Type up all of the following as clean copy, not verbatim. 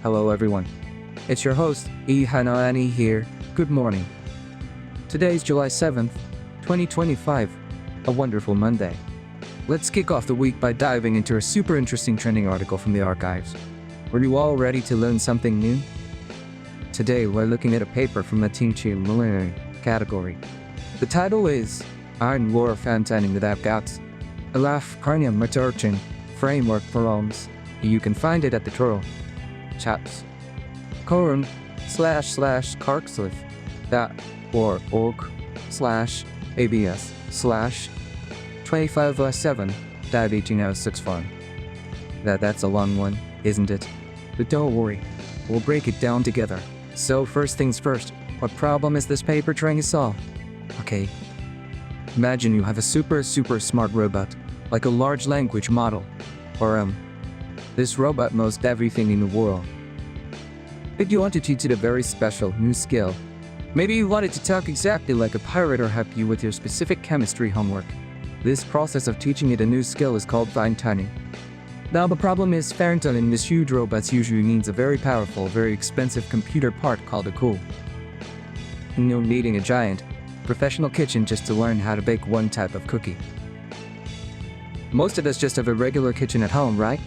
Hello everyone. It's your host, ichino-ani here. Good morning. Today's July 7th, 2025. A wonderful Monday. Let's kick off the week by diving into a super interesting trending article from the archives. Were you all ready to learn something new? Today we're looking at a paper from the ichino-ani category. The title is LoRA Fine-Tuning Without GPUs, a life-changing framework for LLMs. You can find it at the tutorial chats colon/arXiv.org/abs/25/7.1806 That's a long one, isn't it? But don't worry, we'll break it down together. So first things first, what problem is this paper trying to solve? Okay, imagine you have a super smart robot, like a large language model, or this robot knows everything in the world. But you want to teach it a very special new skill. Maybe you want it to talk exactly like a pirate or help you with your specific chemistry homework. This process of teaching it a new skill is called fine-tuning. Now the problem is, fine-tuning this huge robot usually needs a very powerful, very expensive computer part called a COOL. And you're needing a giant, professional kitchen just to learn how to bake one type of cookie. Most of us just have a regular kitchen at home, right?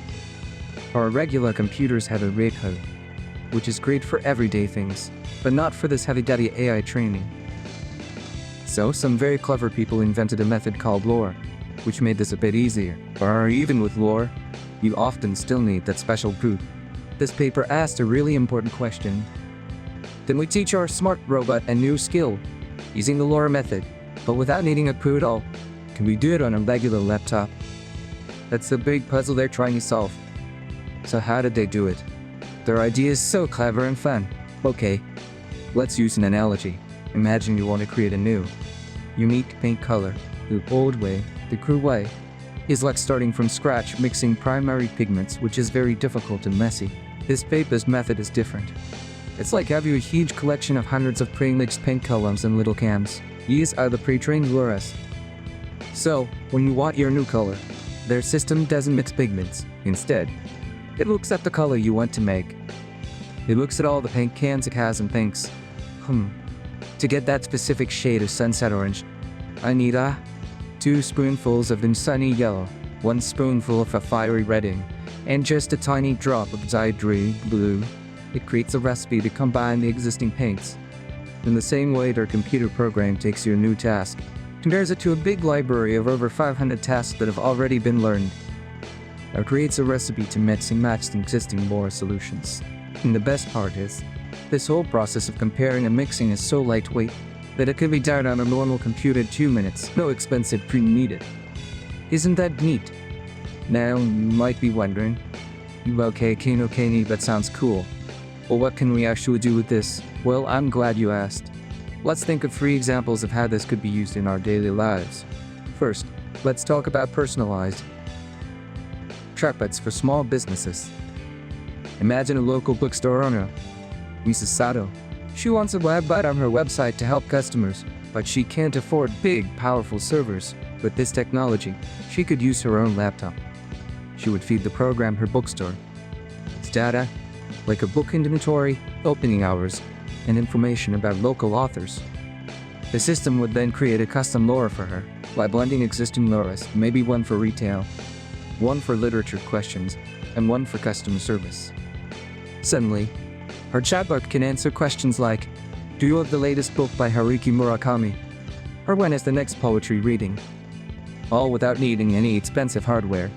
Our regular computers have a RAID code, which is great for everyday things, but not for this heavy-duty AI training. So some very clever people invented a method called LoRA, which made this a bit easier. Or even with LoRA, you often still need that special proof. This paper asked a really important question. Can we teach our smart robot a new skill using the LoRA method, but without needing a COOL at all? Can we do it on a regular laptop? That's the big puzzle they're trying to solve. So how did they do it? Their idea is so clever and fun. Okay, let's use an analogy. Imagine you want to create a new, unique paint color. The old way, the crude way, is like starting from scratch mixing primary pigments, which is very difficult and messy. This paper's method is different. It's like having a huge collection of hundreds of pre-mixed paint colors in little cans. These are the pre-trained LoRAs. So, when you want your new color, their system doesn't mix pigments. Instead, it looks at the color you want to make. It looks at all the paint cans it has and thinks, to get that specific shade of sunset orange, I need 2 spoonfuls of sunny yellow, 1 spoonful of a fiery red ink, and just a tiny drop of dyed blue. It creates a recipe to combine the existing paints. In the same way, their computer program takes your new task, compares it to a big library of over 500 tasks that have already been learned, or creates a recipe to mix and match the existing LoRA solutions. And the best part is, this whole process of comparing and mixing is so lightweight that it can be done on a normal computer in 2 minutes, no expensive pre needed. Isn't that neat? Now, you might be wondering, okay, ichino-ani, that sounds cool. Well, what can we actually do with this? Well, I'm glad you asked. Let's think of 3 examples of how this could be used in our daily lives. First, let's talk about personalized chatbots for small businesses. Imagine a local bookstore owner, Mrs. Sato. She wants a web bot on her website to help customers, but she can't afford big, powerful servers. With this technology, she could use her own laptop. She would feed the program her bookstore. Its data, like a book inventory, opening hours, and information about local authors. The system would then create a custom LoRA for her by blending existing LoRAs, maybe one for retail, one for literature questions, and one for customer service. Suddenly, her chatbot can answer questions like, do you have the latest book by Haruki Murakami? Or when is the next poetry reading? All without needing any expensive hardware.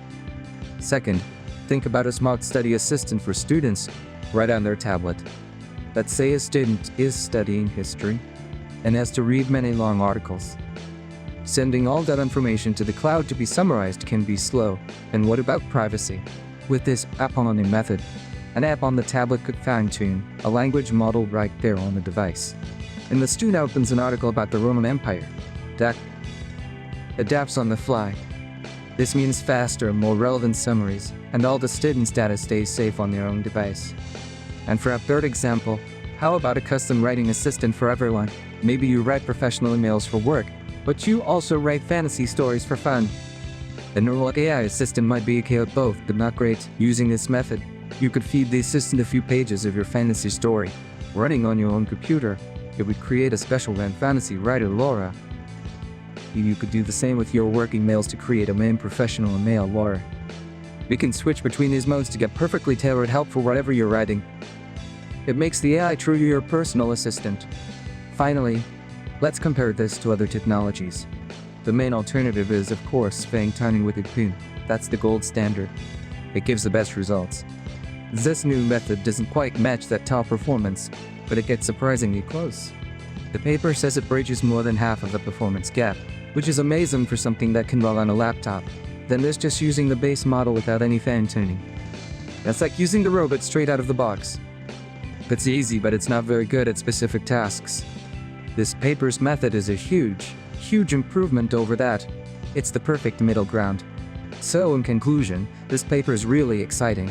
Second, think about a smart study assistant for students right on their tablet. Let's say a student is studying history and has to read many long articles. Sending all that information to the cloud to be summarized can be slow. And what about privacy? With this ichino-ani method, an app on the tablet could fine-tune a language model right there on the device. And the student opens an article about the Roman Empire. That adapts on the fly. This means faster, more relevant summaries, and all the students' data stays safe on their own device. And for a third example, how about a custom writing assistant for everyone? Maybe you write professional emails for work, but you also write fantasy stories for fun. The neural AI assistant might be okay at both, but not great. Using this method, You could feed the assistant a few pages of your fantasy story. Running on your own computer, it would create a special fantasy writer LoRA. You could do the same with your working mails to create a main professional email LoRA. We can switch between these modes to get perfectly tailored help for whatever you're writing. It makes the AI truly your personal assistant. Finally, let's compare this to other technologies. The main alternative is, of course, Fine-Tuning with GPUs. That's the gold standard. It gives the best results. This new method doesn't quite match that top performance, but it gets surprisingly close. The paper says it bridges more than half of the performance gap, which is amazing for something that can run on a laptop. Then there's just using the base model without any fine-tuning. That's like using the robot straight out of the box. It's easy, but it's not very good at specific tasks. This paper's method is a huge improvement over that. It's the perfect middle ground. So in conclusion, this paper is really exciting.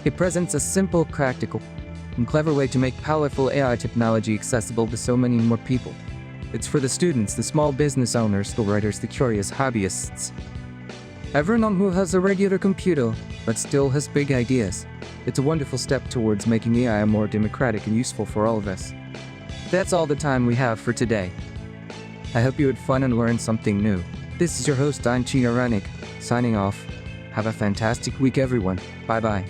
It presents a simple, practical, and clever way to make powerful AI technology accessible to so many more people. It's for the students, the small business owners, the writers, the curious hobbyists. Everyone who has a regular computer, but still has big ideas. It's a wonderful step towards making AI more democratic and useful for all of us. That's all the time we have for today. I hope you had fun and learned something new. This is your host, ichino-ani, signing off. Have a fantastic week, everyone. Bye-bye.